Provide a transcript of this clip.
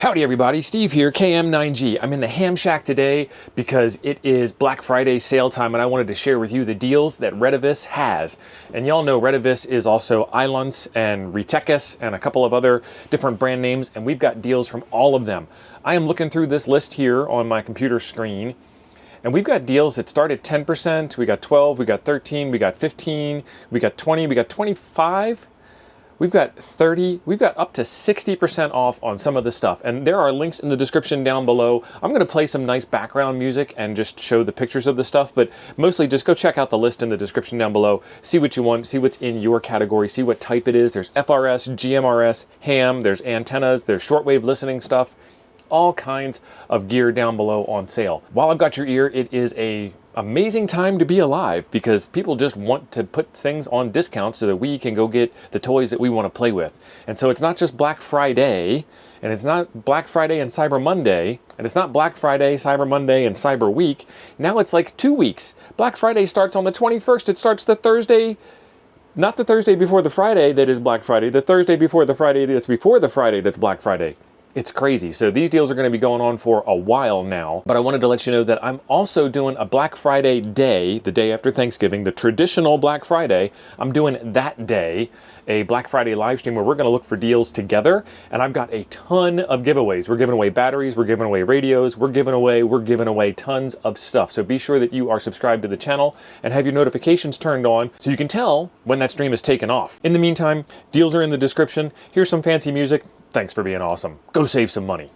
Howdy everybody, Steve here, KM9G. I'm in the Ham Shack today because it is Black Friday sale time and I wanted to share with you the deals that Retevis has. And y'all know Retevis is also Ailunce and Retekess and a couple of other different brand names, and we've got deals from all of them. I am looking through this list here on my computer screen, and we've got deals that start at 10%, we got 12, we got 13, we got 15, we got 20, we got 25. We've got 30, we've got up to 60% off on some of the stuff. And there are links in the description down below. I'm gonna play some nice background music and just show the pictures of the stuff, but mostly just go check out the list in the description down below, see what you want, see what's in your category, see what type it is. There's FRS, GMRS, ham, there's antennas, there's shortwave listening stuff, all kinds of gear down below on sale. While I've got your ear, it is a amazing time to be alive because people just want to put things on discount so that we can go get the toys that we want to play with. And so it's not just Black Friday, and it's not Black Friday and Cyber Monday, and it's not Black Friday, Cyber Monday, and Cyber Week. Now it's like 2 weeks. Black Friday starts on the 21st. It starts the Thursday, not the Thursday before the Friday that is Black Friday, the Thursday before the Friday that's before the Friday that's Black Friday. It's crazy. So these deals are going to be going on for a while now, but I wanted to let you know that I'm also doing a Black Friday day, the day after Thanksgiving, the traditional Black Friday. I'm doing that day, a Black Friday live stream where we're going to look for deals together, and I've got a ton of giveaways. We're giving away batteries, we're giving away radios, we're giving away tons of stuff. So be sure that you are subscribed to the channel and have your notifications turned on so you can tell when that stream is taken off. In the meantime, deals are in the description. Here's some fancy music. Thanks for being awesome. Go save some money.